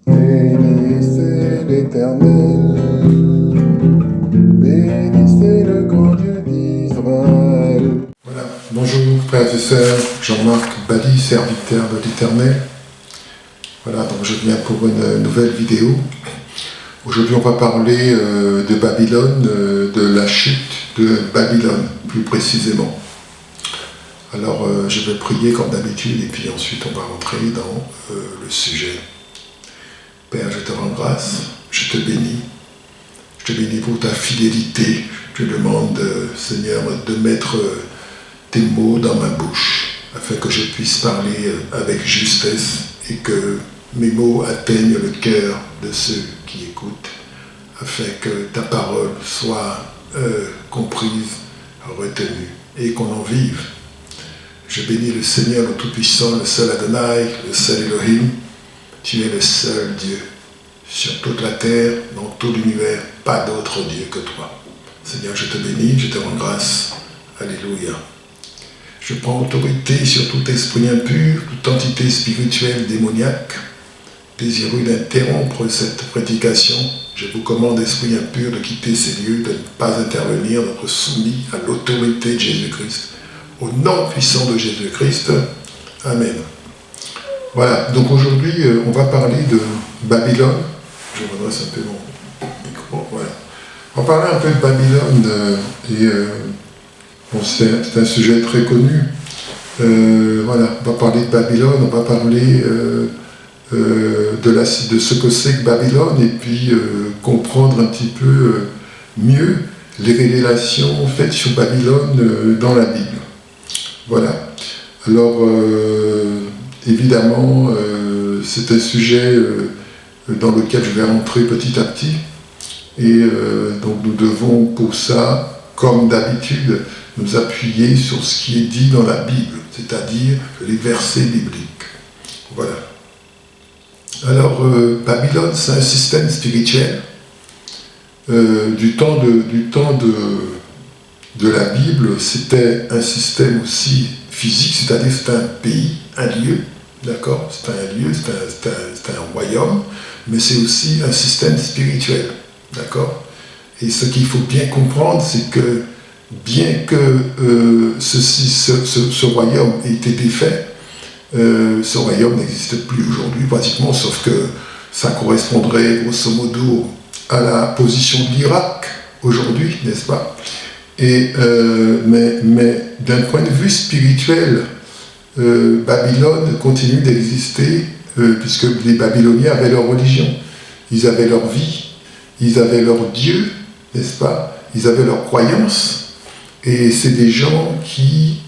Bénissez l'Éternel, bénissez le grand Dieu d'Israël. Voilà, bonjour frères et sœurs, Jean-Marc Bali, serviteur de l'Éternel. Voilà, donc je viens pour une nouvelle vidéo. Aujourd'hui on va parler de Babylone, de la chute de Babylone, plus précisément. Alors je vais prier comme d'habitude et puis ensuite on va rentrer dans le sujet. Père, je te rends grâce, je te bénis pour ta fidélité. Je te demande, Seigneur, de mettre tes mots dans ma bouche, afin que je puisse parler avec justesse et que mes mots atteignent le cœur de ceux qui écoutent, afin que ta parole soit comprise, retenue et qu'on en vive. Je bénis le Seigneur, le Tout-Puissant, le seul Adonai, le seul Elohim. Tu es le seul Dieu. Sur toute la terre, dans tout l'univers, pas d'autre Dieu que toi. Seigneur, je te bénis, je te rends grâce. Alléluia. Je prends autorité sur tout esprit impur, toute entité spirituelle démoniaque, désireux d'interrompre cette prédication. Je vous commande, esprit impur, de quitter ces lieux, de ne pas intervenir, d'être soumis à l'autorité de Jésus-Christ. Au nom puissant de Jésus-Christ. Amen. Voilà, donc aujourd'hui, on va parler de Babylone. Je redresse un peu mon micro, voilà. On va parler un peu de Babylone, bon, c'est un sujet très connu. Voilà, on va parler de Babylone, on va parler de ce que c'est que Babylone, et puis comprendre un petit peu mieux les révélations faites sur Babylone dans la Bible. Voilà. Alors, évidemment, c'est un sujet dans lequel je vais rentrer petit à petit. Et donc nous devons pour ça, comme d'habitude, nous appuyer sur ce qui est dit dans la Bible, c'est-à-dire les versets bibliques. Voilà. Alors, Babylone, c'est un système spirituel. Du temps de la Bible, c'était un système aussi physique, c'est-à-dire c'était un pays, un lieu, d'accord? C'est un lieu, c'est un royaume, mais c'est aussi un système spirituel, d'accord? Et ce qu'il faut bien comprendre, c'est que bien que ce royaume ait été défait, ce royaume n'existe plus aujourd'hui pratiquement, sauf que ça correspondrait grosso modo à la position de l'Irak aujourd'hui, n'est-ce pas? Et, mais d'un point de vue spirituel, Babylone continue d'exister, puisque les Babyloniens avaient leur religion, ils avaient leur vie, ils avaient leur Dieu, n'est-ce pas? Ils avaient leur croyance, et c'est des gens qui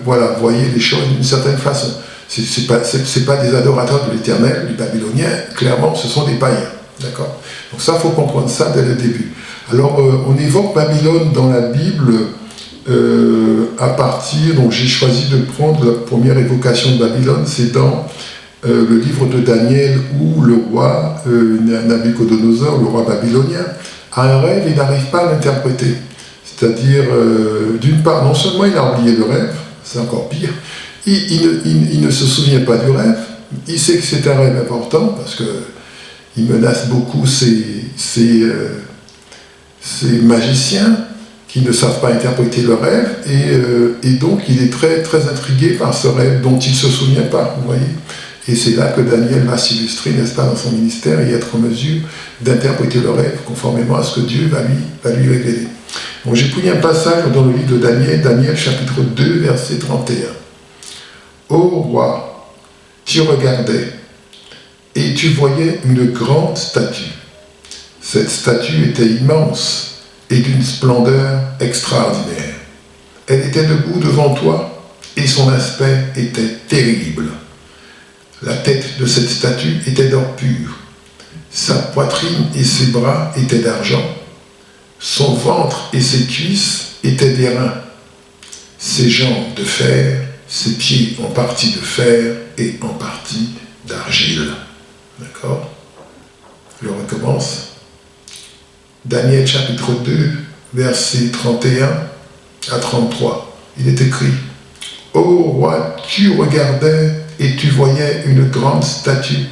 voilà, voyaient les choses d'une certaine façon. C'est pas des adorateurs de l'Éternel, les Babyloniens, clairement, ce sont des païens. D'accord? Donc ça, il faut comprendre ça dès le début. Alors, on évoque Babylone dans la Bible à partir, donc j'ai choisi de prendre la première évocation de Babylone, c'est dans le livre de Daniel où le roi Nabuchodonosor, le roi babylonien, a un rêve et n'arrive pas à l'interpréter. C'est-à-dire, d'une part, non seulement il a oublié le rêve, c'est encore pire, il ne se souvient pas du rêve, il sait que c'est un rêve important parce que il menace beaucoup ces magiciens qui ne savent pas interpréter le rêve, et donc il est très, très intrigué par ce rêve dont il ne se souvient pas, vous voyez. Et c'est là que Daniel va s'illustrer, n'est-ce pas, dans son ministère et être en mesure d'interpréter le rêve conformément à ce que Dieu va lui révéler. Donc j'ai pris un passage dans le livre de Daniel, Daniel chapitre 2, verset 31. « Ô roi, tu regardais, et tu voyais une grande statue. Cette statue était immense et d'une splendeur extraordinaire. Elle était debout devant toi et son aspect était terrible. La tête de cette statue était d'or pur. Sa poitrine et ses bras étaient d'argent. Son ventre et ses cuisses étaient d'airain. Ses jambes de fer, ses pieds en partie de fer et en partie d'argile. » D'accord? Je recommence. Daniel chapitre 2, versets 31 à 33. Il est écrit: Ô roi, tu regardais et tu voyais une grande statue.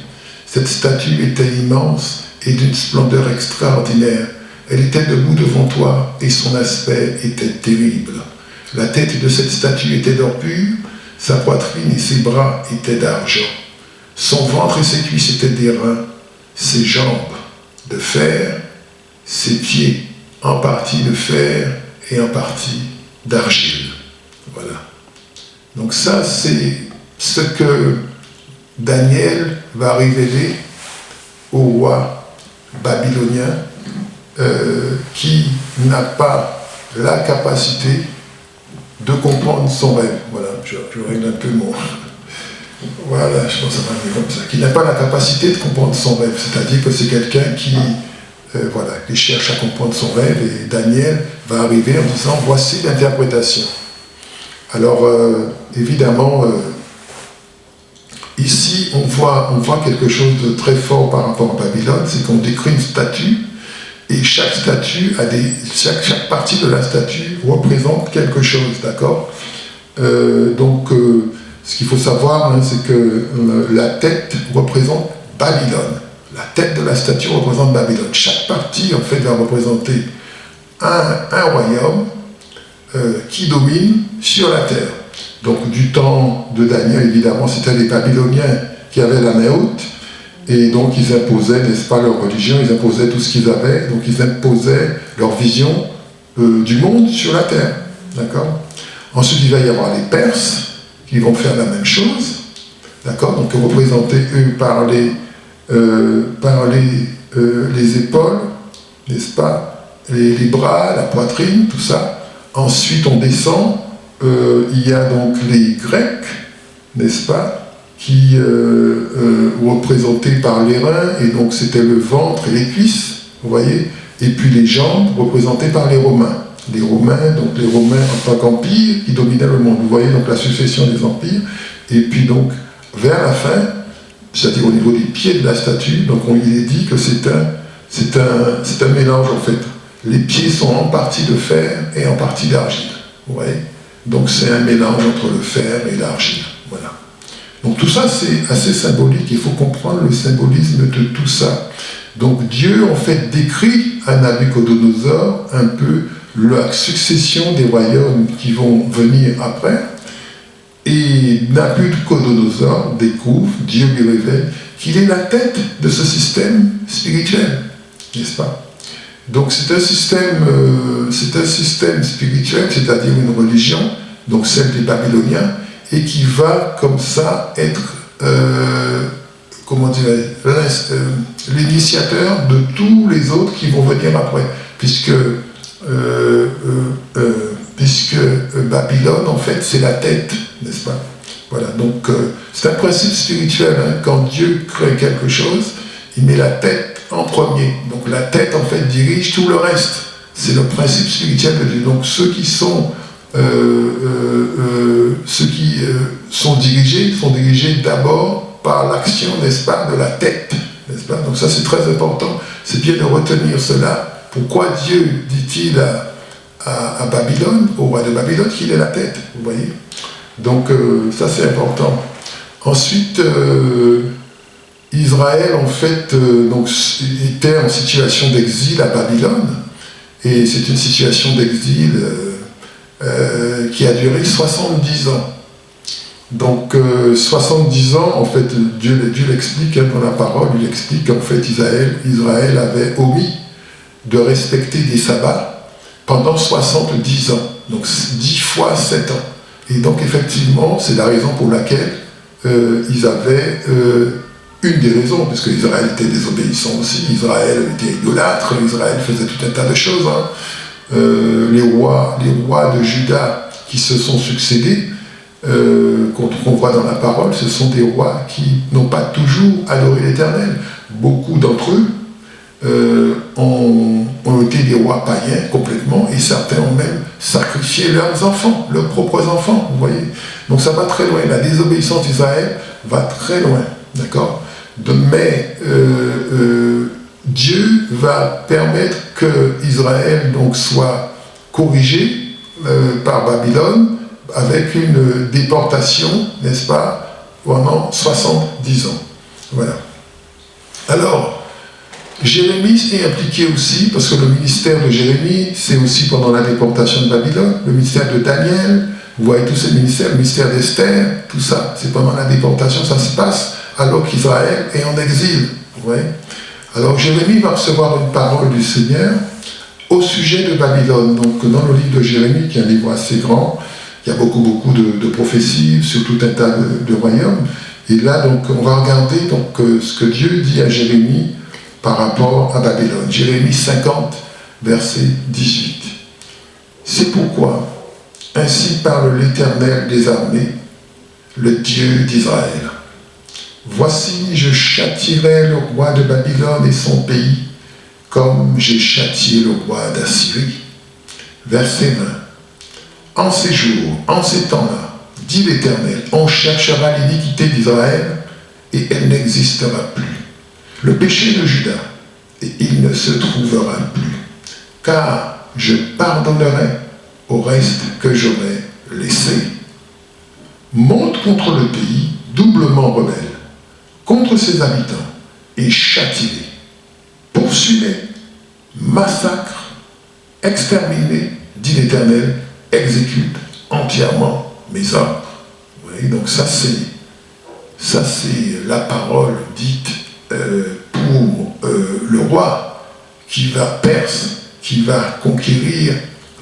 Cette statue était immense et d'une splendeur extraordinaire. Elle était debout devant toi et son aspect était terrible. La tête de cette statue était d'or pur, sa poitrine et ses bras étaient d'argent. Son ventre et ses cuisses étaient d'airain, ses jambes de fer, ses pieds en partie de fer et en partie d'argile. Voilà. Donc ça, c'est ce que Daniel va révéler au roi babylonien qui n'a pas la capacité de comprendre son rêve. Voilà, je règle un peu mon... Voilà, je pense que ça va aller comme ça. Qui n'a pas la capacité de comprendre son rêve. C'est-à-dire que c'est quelqu'un qui, qui cherche à comprendre son rêve, et Daniel va arriver en disant « Voici l'interprétation ». Alors, évidemment, ici, on voit quelque chose de très fort par rapport à Babylone, c'est qu'on décrit une statue, et chaque statue a chaque partie de la statue représente quelque chose, d'accord? Ce qu'il faut savoir, hein, c'est que la tête représente Babylone. La tête de la statue représente Babylone. Chaque partie, en fait, va représenter un royaume qui domine sur la terre. Donc, du temps de Daniel, évidemment, c'était les Babyloniens qui avaient la main haute, et donc ils imposaient, n'est-ce pas, leur religion, ils imposaient tout ce qu'ils avaient, donc ils imposaient leur vision du monde sur la terre. D'accord? Ensuite, il va y avoir les Perses, qui vont faire la même chose, d'accord? Donc représentés, eux, par les épaules, n'est-ce pas? Les bras, la poitrine, tout ça. Ensuite, on descend, il y a donc les Grecs, n'est-ce pas? Qui représentés par les reins, et donc c'était le ventre et les cuisses, vous voyez? Et puis les jambes, représentées par les Romains. Les Romains en tant qu'empire, qui dominaient le monde. Vous voyez donc la succession des empires. Et puis donc, vers la fin, c'est-à-dire au niveau des pieds de la statue, donc il est dit que c'est un mélange en fait. Les pieds sont en partie de fer et en partie d'argile. Vous voyez? Donc c'est un mélange entre le fer et l'argile. Voilà. Donc tout ça c'est assez symbolique, il faut comprendre le symbolisme de tout ça. Donc Dieu en fait décrit à Nabuchodonosor un peu la succession des royaumes qui vont venir après, et Nabuchodonosor découvre, Dieu lui révèle, qu'il est la tête de ce système spirituel, n'est-ce pas? Donc c'est un système spirituel, c'est-à-dire une religion, donc celle des Babyloniens, et qui va comme ça être, comment dirais-je, l'initiateur de tous les autres qui vont venir après, puisque Babylone, en fait, c'est la tête, n'est-ce pas? Voilà, donc c'est un principe spirituel, hein. Quand Dieu crée quelque chose, il met la tête en premier. Donc la tête, en fait, dirige tout le reste. C'est le principe spirituel de Dieu. Donc ceux qui sont dirigés d'abord par l'action, n'est-ce pas, de la tête, n'est-ce pas? Donc ça, c'est très important. C'est bien de retenir cela. Pourquoi Dieu dit-il à Babylone, au roi de Babylone, qu'il est la tête, vous voyez? Donc ça c'est important. Ensuite, Israël en fait donc, était en situation d'exil à Babylone, et c'est une situation d'exil qui a duré 70 ans. Donc 70 ans, en fait, Dieu l'explique, hein, dans la parole, il explique qu'en fait Israël avait omis de respecter des sabbats pendant 70 ans, donc 10 fois 7 ans. Et donc effectivement, c'est la raison pour laquelle ils avaient une des raisons, parce que Israël était désobéissant aussi, Israël était idolâtre, Israël faisait tout un tas de choses. Hein. Les rois de Juda qui se sont succédés, qu'on voit dans la parole, ce sont des rois qui n'ont pas toujours adoré l'Éternel. Beaucoup d'entre eux ont été des rois païens complètement, et certains ont même sacrifié leurs enfants, leurs propres enfants, vous voyez. Donc ça va très loin, la désobéissance d'Israël va très loin, d'accord? Mais Dieu va permettre que Israël donc soit corrigé par Babylone avec une déportation, n'est-ce pas, pendant 70 ans. Voilà. Alors, Jérémie est impliqué aussi, parce que le ministère de Jérémie, c'est aussi pendant la déportation de Babylone, le ministère de Daniel, vous voyez tous ces ministères, le ministère d'Esther, tout ça, c'est pendant la déportation, ça se passe alors qu'Israël est en exil. Vous voyez. Alors Jérémie va recevoir une parole du Seigneur au sujet de Babylone. Donc dans le livre de Jérémie, qui est un livre assez grand, il y a beaucoup de prophéties sur tout un tas de royaumes. Et là, donc, on va regarder donc, ce que Dieu dit à Jérémie par rapport à Babylone. Jérémie 50, verset 18. C'est pourquoi, ainsi parle l'Éternel des armées, le Dieu d'Israël. Voici, je châtierai le roi de Babylone et son pays, comme j'ai châtié le roi d'Assyrie. Verset 20. En ces jours, en ces temps-là, dit l'Éternel, on cherchera l'iniquité d'Israël et elle n'existera plus. Le péché de Juda, et il ne se trouvera plus. Car je pardonnerai au reste que j'aurai laissé. Monte contre le pays, doublement rebelle, contre ses habitants, et châtie-les. Poursuivez, massacre, exterminez, dit l'Éternel, exécute entièrement mes ordres. Vous voyez, donc ça c'est la parole dite pour le roi qui va Perse, qui va conquérir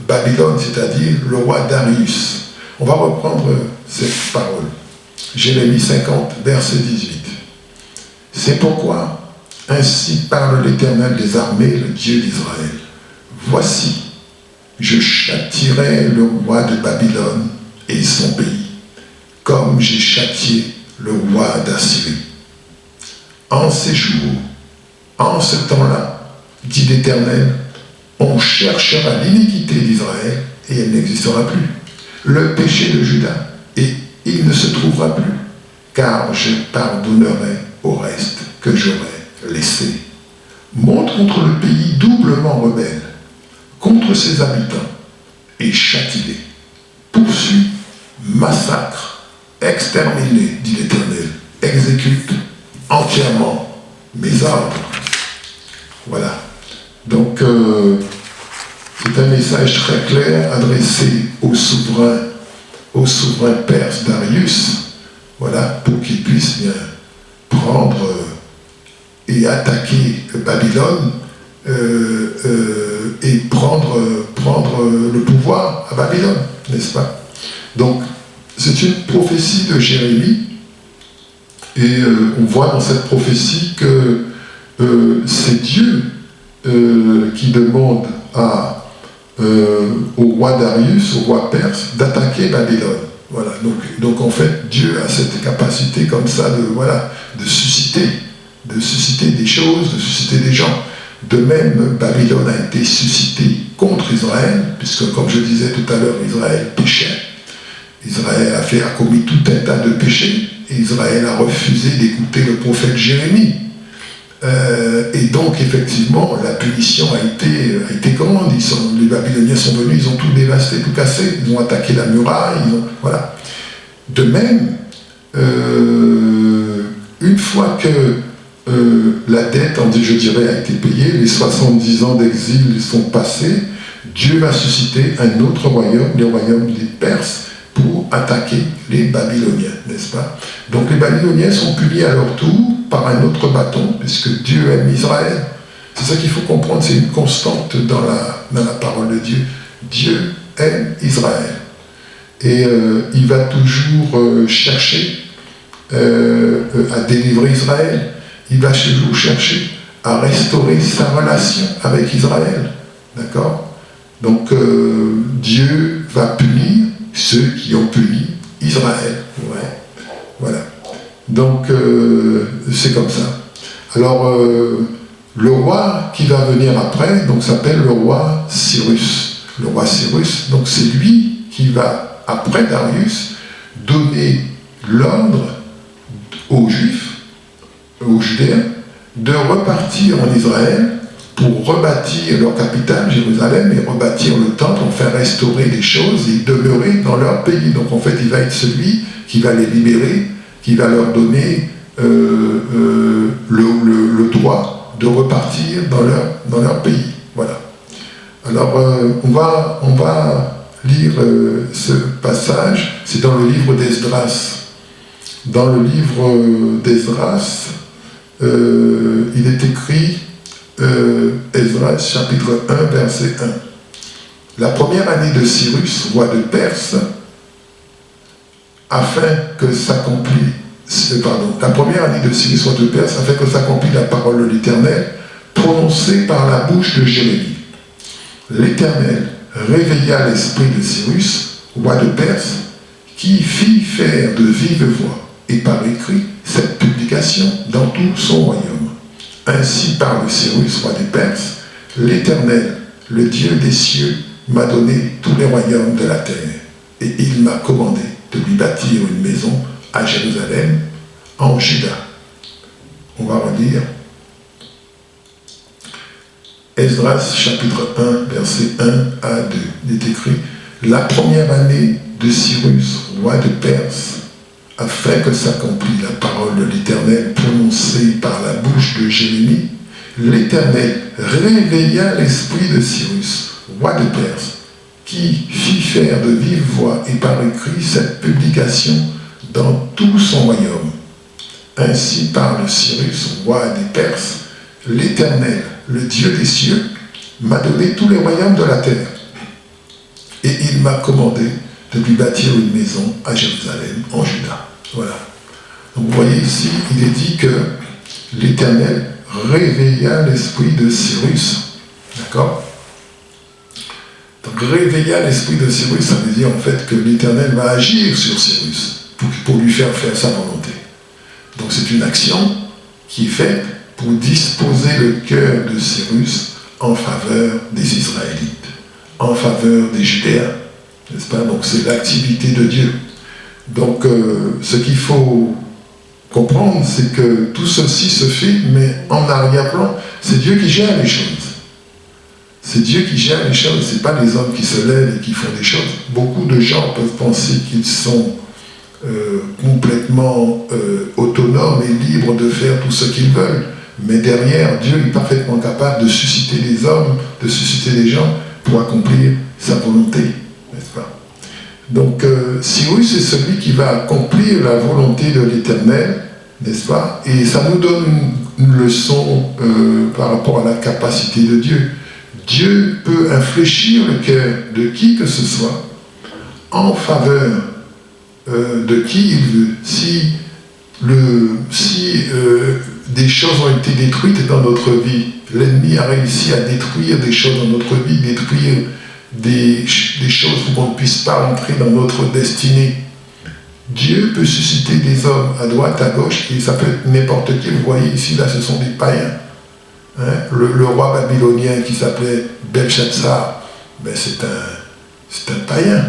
Babylone, c'est-à-dire le roi Darius. On va reprendre cette parole. Jérémie 50, verset 18. C'est pourquoi, ainsi parle l'Éternel des armées, le Dieu d'Israël. Voici, je châtierai le roi de Babylone et son pays, comme j'ai châtié le roi d'Assyrie. En ces jours, en ce temps-là, dit l'Éternel, on cherchera l'iniquité d'Israël et elle n'existera plus. Le péché de Juda et il ne se trouvera plus, car je pardonnerai au reste que j'aurai laissé. Monte contre le pays doublement rebelle, contre ses habitants, et châtie-les. Poursuit, massacre, extermine, dit l'Éternel, exécute entièrement mes ordres. Voilà. Donc, c'est un message très clair adressé au souverain perse Darius, voilà, pour qu'il puisse bien prendre et attaquer Babylone et prendre le pouvoir à Babylone, n'est-ce pas? Donc, c'est une prophétie de Jérémie, et on voit dans cette prophétie que c'est Dieu qui demande au roi Darius, au roi perse, d'attaquer Babylone. Voilà. Donc en fait, Dieu a cette capacité comme ça de susciter des choses, de susciter des gens. De même, Babylone a été suscitée contre Israël, puisque comme je disais tout à l'heure, Israël péchait. Israël a commis tout un tas de péchés, et Israël a refusé d'écouter le prophète Jérémie. Et donc, effectivement, la punition a été grande. Les Babyloniens sont venus, ils ont tout dévasté, tout cassé, ils ont attaqué la muraille, voilà. De même, une fois que la dette, je dirais, a été payée, les 70 ans d'exil sont passés, Dieu va susciter un autre royaume, le royaume des Perses, pour attaquer les Babyloniens, n'est-ce pas? Donc les Babyloniens sont punis à leur tour par un autre bâton, puisque Dieu aime Israël. C'est ça qu'il faut comprendre, c'est une constante dans la parole de Dieu. Dieu aime Israël. Et il va toujours chercher à délivrer Israël. Il va toujours chercher à restaurer sa relation avec Israël. D'accord? Donc Dieu va punir ceux qui ont puni Israël. Ouais. Voilà. Donc, c'est comme ça. Alors, le roi qui va venir après, donc s'appelle le roi Cyrus. Le roi Cyrus, donc c'est lui qui va, après Darius, donner l'ordre aux Juifs, aux Judéens, de repartir en Israël pour rebâtir leur capitale, Jérusalem, et rebâtir le temple, pour faire restaurer les choses et demeurer dans leur pays. Donc en fait, il va être celui qui va les libérer, qui va leur donner le le droit de repartir dans leur pays. Voilà. Alors, on va lire ce passage, c'est dans le livre d'Esdras. Dans le livre d'Esdras, il est écrit, Esdras chapitre 1, verset 1. La première année de Cyrus, roi de Perse, la première année de Cyrus, roi de Perse, afin que s'accomplisse la parole de l'Éternel, prononcée par la bouche de Jérémie. L'Éternel réveilla l'esprit de Cyrus, roi de Perse, qui fit faire de vive voix et par écrit cette publication dans tout son royaume. Ainsi parle Cyrus, roi des Perses, l'Éternel, le Dieu des cieux, m'a donné tous les royaumes de la terre, et il m'a commandé de lui bâtir une maison à Jérusalem, en Juda. On va relire Esdras chapitre 1, verset 1 à 2. Il est écrit, la première année de Cyrus, roi de Perse, afin que s'accomplisse la parole de l'Éternel prononcée par la bouche de Jérémie, l'Éternel réveilla l'esprit de Cyrus, roi de Perse, qui fit faire de vive voix et par écrit cette publication dans tout son royaume. Ainsi parle Cyrus, roi des Perses, l'Éternel, le Dieu des cieux, m'a donné tous les royaumes de la terre. Et il m'a commandé de lui bâtir une maison à Jérusalem, en Juda. Voilà. Donc vous voyez ici, il est dit que l'Éternel réveilla l'esprit de Cyrus. D'accord? Donc réveilla l'esprit de Cyrus, ça veut dire en fait que l'Éternel va agir sur Cyrus pour lui faire sa volonté. Donc c'est une action qui est faite pour disposer le cœur de Cyrus en faveur des Israélites, en faveur des Judéens, n'est-ce pas? Donc c'est l'activité de Dieu. Donc ce qu'il faut comprendre, c'est que tout ceci se fait, mais en arrière-plan, c'est Dieu qui gère les choses. C'est Dieu qui gère les choses, ce n'est pas les hommes qui se lèvent et qui font des choses. Beaucoup de gens peuvent penser qu'ils sont complètement autonomes et libres de faire tout ce qu'ils veulent. Mais derrière, Dieu est parfaitement capable de susciter des hommes, de susciter des gens pour accomplir sa volonté, n'est-ce pas? Donc, Cyrus est celui qui va accomplir la volonté de l'Éternel, n'est-ce pas? Et ça nous donne une leçon par rapport à la capacité de Dieu. Dieu peut infléchir le cœur de qui que ce soit en faveur de qui il veut. Si des choses ont été détruites dans notre vie, l'ennemi a réussi à détruire des choses dans notre vie, détruire des choses pour qu'on ne puisse pas entrer dans notre destinée. Dieu peut susciter des hommes à droite, à gauche, et ça peut être n'importe qui. Vous voyez ici, là, ce sont des païens. Hein? Le roi babylonien qui s'appelait Belshazzar, ben c'est un païen.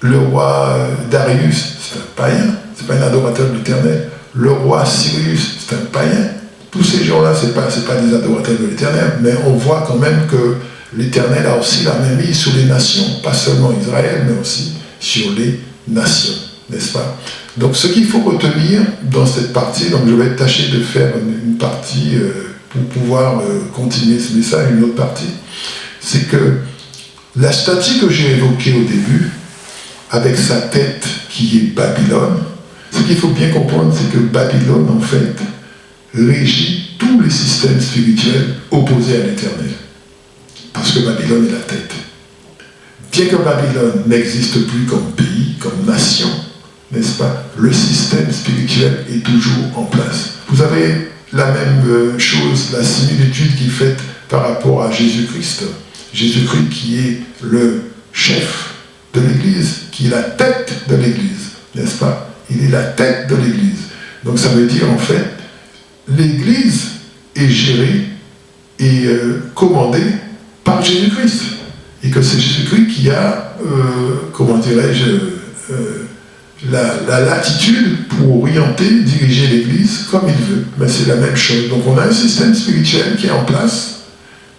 Le roi Darius, c'est un païen, c'est pas un adorateur de l'Éternel. Le roi Cyrus, c'est un païen. Tous ces gens-là, c'est pas des adorateurs de l'Éternel, mais on voit quand même que l'Éternel a aussi la main mise sur les nations, pas seulement Israël, mais aussi sur les nations, n'est-ce pas? Donc ce qu'il faut retenir dans cette partie, donc je vais tâcher de faire une partie pour pouvoir continuer ce message, une autre partie, c'est que la statue que j'ai évoquée au début, avec sa tête qui est Babylone, ce qu'il faut bien comprendre, c'est que Babylone, en fait, régit tous les systèmes spirituels opposés à l'Éternel. Parce que Babylone est la tête. Bien que Babylone n'existe plus comme pays, comme nation, n'est-ce pas, le système spirituel est toujours en place. Vous avez la même chose, la similitude qui est faite par rapport à Jésus-Christ. Jésus-Christ qui est le chef de l'Église, qui est la tête de l'Église, n'est-ce pas? Il est la tête de l'Église. Donc ça veut dire en fait, l'Église est gérée et commandée par Jésus-Christ. Et que c'est Jésus-Christ qui a, comment dirais-je, la latitude pour orienter, diriger l'Église comme il veut. Mais c'est la même chose. Donc on a un système spirituel qui est en place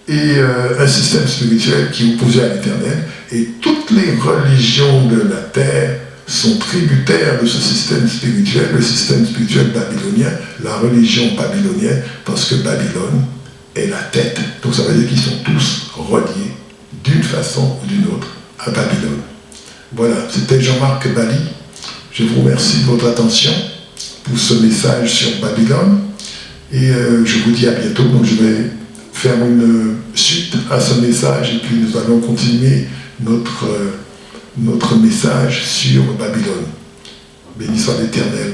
et un système spirituel qui est opposé à l'Éternel. Et toutes les religions de la terre sont tributaires de ce système spirituel, le système spirituel babylonien, la religion babylonienne, parce que Babylone est la tête. Donc ça veut dire qu'ils sont tous reliés d'une façon ou d'une autre à Babylone. Voilà, c'était Jean-Marc Bali. Je vous remercie de votre attention pour ce message sur Babylone. Et je vous dis à bientôt. Donc je vais faire une suite à ce message et puis nous allons continuer notre message sur Babylone. Béni soit l'Éternel.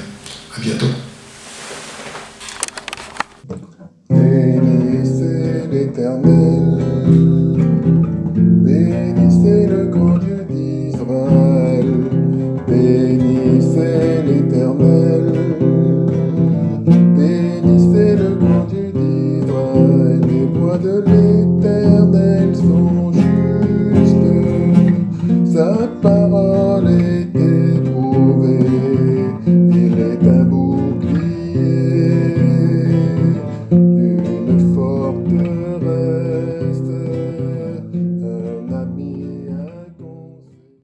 À bientôt. Béni c'est l'Éternel.